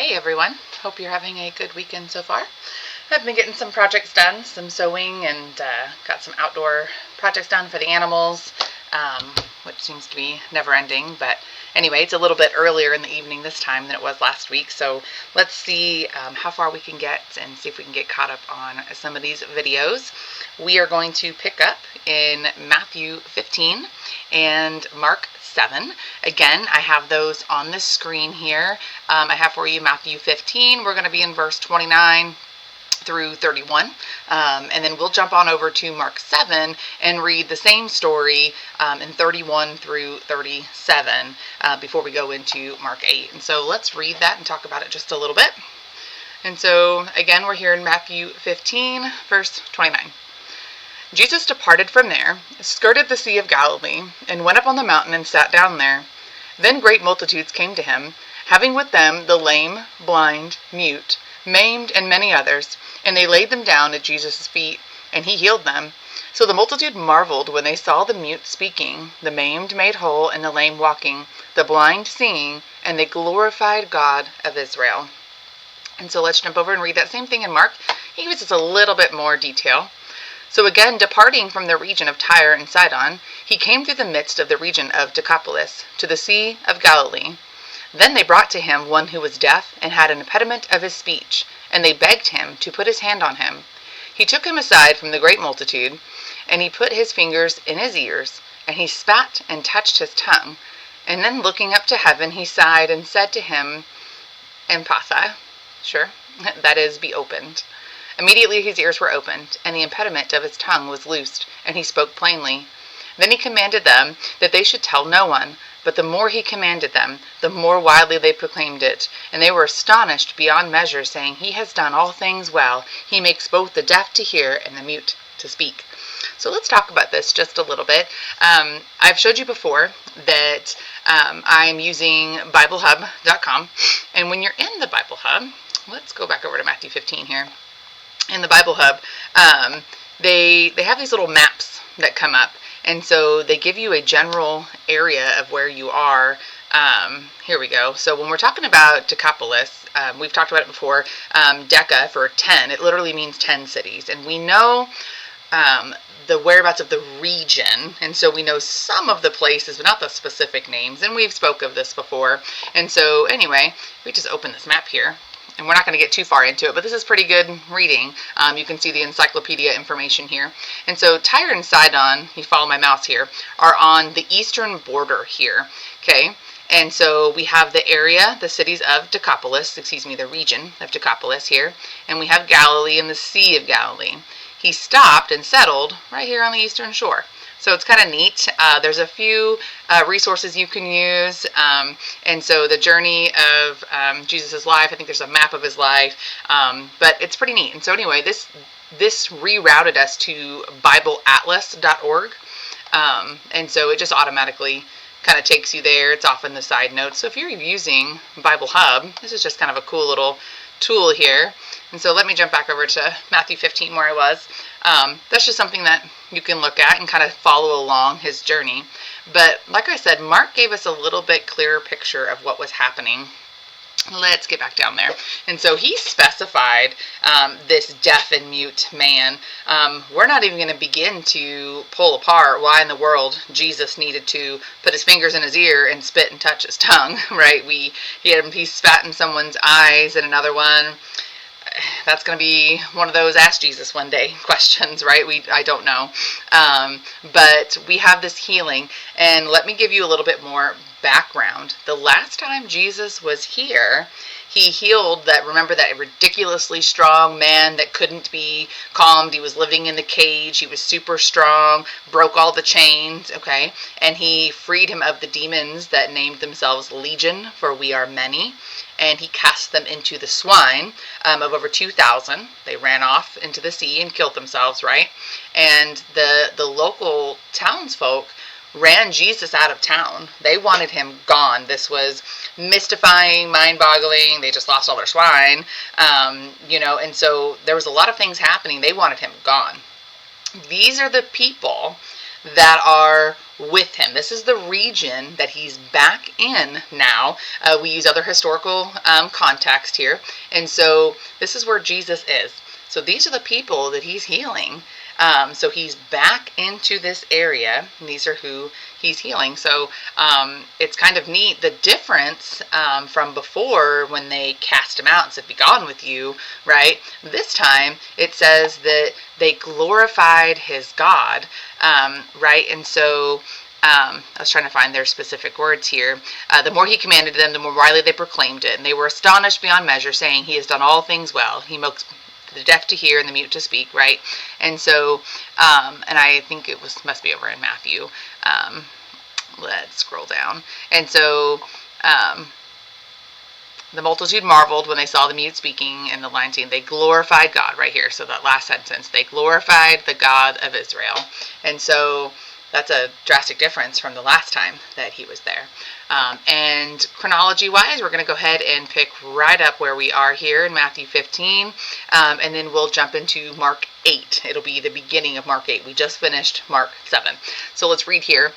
Hey everyone, hope you're having a good weekend so far. I've been getting some projects done, some sewing, and got some outdoor projects done for the animals, which seems to be never ending. But anyway, it's a little bit earlier in the evening this time than it was last week, so let's see how far we can get and see if we can get caught up on some of these videos. We are going to pick up in Matthew 15 and Mark 7. Again, I have those on the screen here. I have for you Matthew 15. We're going to be in verse 29 through 31, and then we'll jump on over to Mark 7 and read the same story in 31 through 37 before we go into Mark 8. And so let's read that and talk about it just a little bit. And so again, we're here in Matthew 15, verse 29. Jesus departed from there, skirted the Sea of Galilee, and went up on the mountain and sat down there. Then great multitudes came to him, having with them the lame, blind, mute, maimed, and many others, and they laid them down at Jesus' feet, and he healed them. So the multitude marveled when they saw the mute speaking, the maimed made whole, and the lame walking, the blind seeing, and they glorified God of Israel. And so let's jump over and read that same thing in Mark. He gives us a little bit more detail. So again, departing from the region of Tyre and Sidon, he came through the midst of the region of Decapolis, to the Sea of Galilee. Then they brought to him one who was deaf and had an impediment of his speech, and they begged him to put his hand on him. He took him aside from the great multitude, and he put his fingers in his ears, and he spat and touched his tongue. And then looking up to heaven, he sighed and said to him, Ephphatha, sure, that is, be opened. Immediately his ears were opened, and the impediment of his tongue was loosed, and he spoke plainly. Then he commanded them that they should tell no one, but the more he commanded them, the more widely they proclaimed it. And they were astonished beyond measure, saying, He has done all things well. He makes both the deaf to hear and the mute to speak. So let's talk about this just a little bit. I've showed you before that I'm using BibleHub.com, and when you're in the Bible Hub, let's go back over to Matthew 15 here. In the Bible Hub, they have these little maps that come up, and so they give you a general area of where you are. Here we go. So when we're talking about Decapolis, we've talked about it before. Deca for 10, it literally means 10 cities, and we know the whereabouts of the region, and so we know some of the places, but not the specific names, and we've spoke of this before. And so anyway, we just open this map here. And we're not going to get too far into it, but this is pretty good reading. You can see the encyclopedia information here. And so Tyre and Sidon, you follow my mouse here, are on the eastern border here, okay? And so we have the area, the cities of Decapolis, the region of Decapolis here, and we have Galilee and the Sea of Galilee. He stopped and settled right here on the eastern shore. So it's kind of neat. There's a few resources you can use. And so the journey of Jesus' life, I think there's a map of his life, but it's pretty neat. And so anyway, this rerouted us to BibleAtlas.org. And so it just automatically kind of takes you there. It's off in the side notes. So if you're using Bible Hub, this is just kind of a cool little tool here. And so let me jump back over to Matthew 15 where I was. That's just something that you can look at and kind of follow along his journey. But like I said, Mark gave us a little bit clearer picture of what was happening. Let's get back down there. And so he specified this deaf and mute man. We're not even going to begin to pull apart why in the world Jesus needed to put his fingers in his ear and spit and touch his tongue, right? He spat in someone's eyes, and another one. That's going to be one of those ask Jesus one day questions, right? I don't know. But we have this healing, and let me give you a little bit more background. The last time Jesus was here, he healed remember that ridiculously strong man that couldn't be calmed. He was living in the cage. He was super strong, broke all the chains, okay? And he freed him of the demons that named themselves Legion, for we are many. And he cast them into the swine of over 2,000. They ran off into the sea and killed themselves, right? And the local townsfolk ran Jesus out of town. They wanted him gone. This was mystifying, mind-boggling. They just lost all their swine, and so there was a lot of things happening. They wanted him gone. These are the people that are with him. This is the region that he's back in now. We use other historical context here. And so this is where Jesus is. So these are the people that he's healing. So he's back into this area, and these are who he's healing. So it's kind of neat, the difference from before when they cast him out and said, "Be gone with you," right? This time it says that they glorified his God, right? And so I was trying to find their specific words here. The more he commanded them, the more widely they proclaimed it, and they were astonished beyond measure, saying, "He has done all things well. He makes the deaf to hear and the mute to speak," right? And so, and I think it must be over in Matthew. Let's scroll down. And so, the multitude marveled when they saw the mute speaking and the blind seeing. They glorified God, right here. So that last sentence, they glorified the God of Israel. And so that's a drastic difference from the last time that he was there. And chronology-wise, we're going to go ahead and pick right up where we are here in Matthew 15, and then we'll jump into Mark 8. It'll be the beginning of Mark 8. We just finished Mark 7. So let's read here.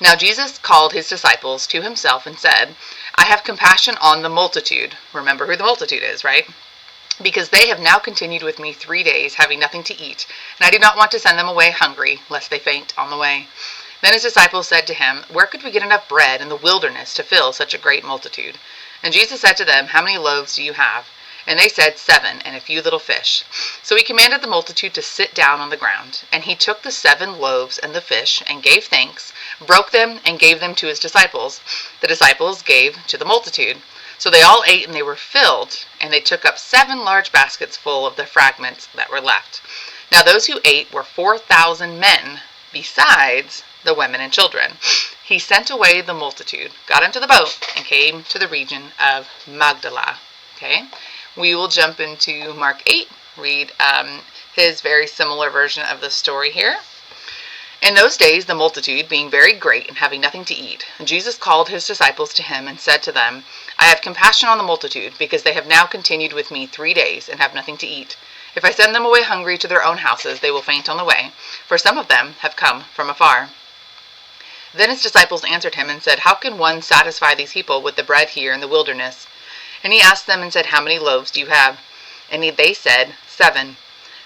Now Jesus called his disciples to himself and said, "I have compassion on the multitude." Remember who the multitude is, right? "Because they have now continued with me 3 days, having nothing to eat, and I do not want to send them away hungry, lest they faint on the way." Then his disciples said to him, "Where could we get enough bread in the wilderness to fill such a great multitude?" And Jesus said to them, "How many loaves do you have?" And they said, 7, and a few little fish. So he commanded the multitude to sit down on the ground. And he took the 7 loaves and the fish, and gave thanks, broke them, and gave them to his disciples. The disciples gave to the multitude. So they all ate, and they were filled, and they took up 7 large baskets full of the fragments that were left. Now those who ate were 4,000 men, besides the women and children. He sent away the multitude, got into the boat, and came to the region of Magdala. Okay, we will jump into Mark 8, read his very similar version of the story here. In those days, the multitude being very great and having nothing to eat, Jesus called his disciples to him and said to them, "I have compassion on the multitude, because they have now continued with me 3 days and have nothing to eat. If I send them away hungry to their own houses, they will faint on the way, for some of them have come from afar." Then his disciples answered him and said, "How can one satisfy these people with the bread here in the wilderness?" And he asked them and said, "How many loaves do you have?" And they said, 7.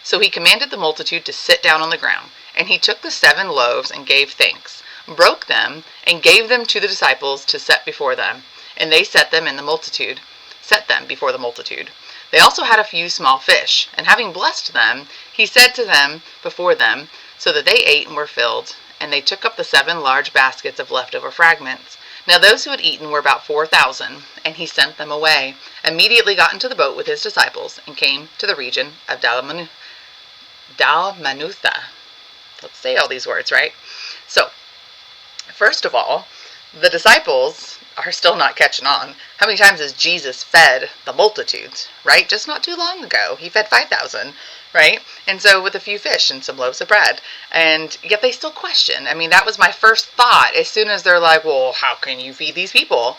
So he commanded the multitude to sit down on the ground. And he took the 7 loaves and gave thanks, broke them, and gave them to the disciples to set before them. And they set them before the multitude. They also had a few small fish, and having blessed them, he said to them before them, so that they ate and were filled. And they took up the 7 large baskets of leftover fragments. Now those who had eaten were about 4,000, and he sent them away, immediately got into the boat with his disciples, and came to the region of Dalmanutha. Let's say all these words, right? So, first of all, the disciples are still not catching on. How many times has Jesus fed the multitudes, right? Just not too long ago, he fed 5,000, right? And so with a few fish and some loaves of bread. And yet they still question. I mean, that was my first thought. As soon as they're like, "Well, how can you feed these people?"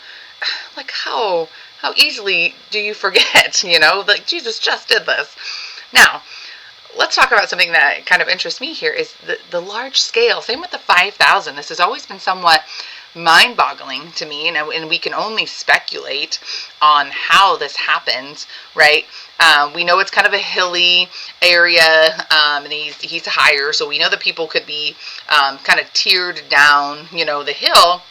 Like, how easily do you forget, Like, Jesus just did this. Now, let's talk about something that kind of interests me here is the large scale. Same with the 5,000. This has always been somewhat mind-boggling to me, and we can only speculate on how this happens, right? We know it's kind of a hilly area, and he's higher, so we know that people could be kind of tiered down, the hill.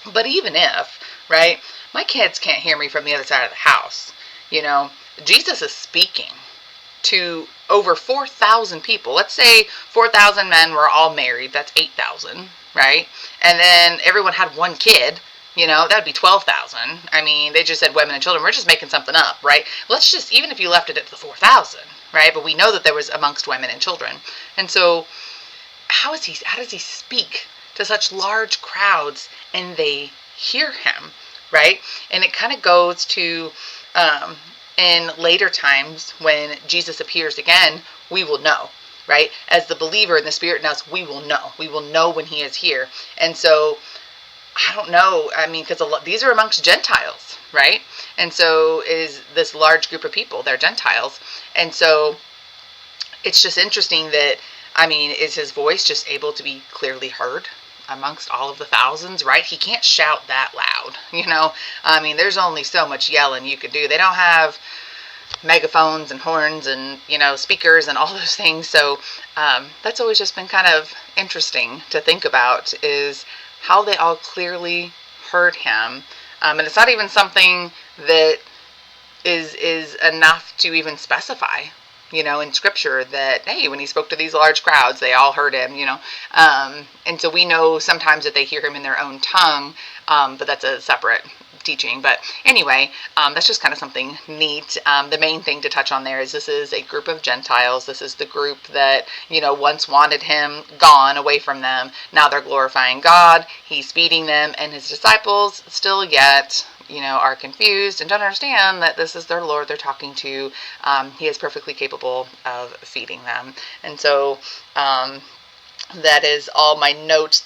But even if, right, my kids can't hear me from the other side of the house, Jesus is speaking to over 4,000 people. Let's say 4,000 men were all married. That's 8,000, right? And then everyone had one kid. That would be 12,000. I mean, they just said women and children. We're just making something up, right? Let's just, even if you left it at the 4,000, right? But we know that there was amongst women and children. And so how does he speak to such large crowds and they hear him, right? And it kind of goes to in later times when Jesus appears again, we will know, right? As the believer in the Spirit in us, we will know. We will know when he is here. And so, I don't know. I mean, because these are amongst Gentiles, right? And so is this large group of people. They're Gentiles. And so it's just interesting that I mean, is his voice just able to be clearly heard amongst all of the thousands, right? He can't shout that loud, I mean, there's only so much yelling you could do. They don't have megaphones and horns and, speakers and all those things. So that's always just been kind of interesting to think about, is how they all clearly heard him. And it's not even something that is enough to even specify, in scripture, that, hey, when he spoke to these large crowds, they all heard him, and so we know sometimes that they hear him in their own tongue, but that's a separate teaching. But anyway, that's just kind of something neat. The main thing to touch on there is this is a group of Gentiles. This is the group that, once wanted him gone, away from them. Now they're glorifying God. He's feeding them, and his disciples still yet, are confused and don't understand that this is their Lord they're talking to. He is perfectly capable of feeding them. And so that is all my notes.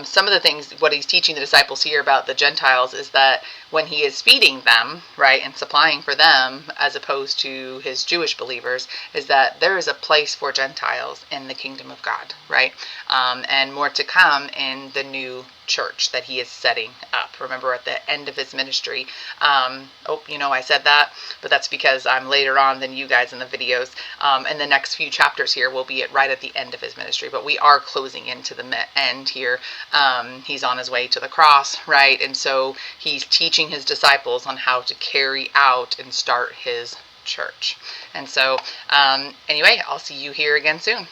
Some of the things, what he's teaching the disciples here about the Gentiles, is that when he is feeding them, right, and supplying for them, as opposed to his Jewish believers, is that there is a place for Gentiles in the kingdom of God, right, and more to come in the new church that he is setting up. Remember, at the end of his ministry, I said that, but that's because I'm later on than you guys in the videos, and the next few chapters here will be right at the end of his ministry, but we are closing into the end here. He's on his way to the cross, right, and so he's teaching his disciples on how to carry out and start his church. And so anyway, I'll see you here again soon.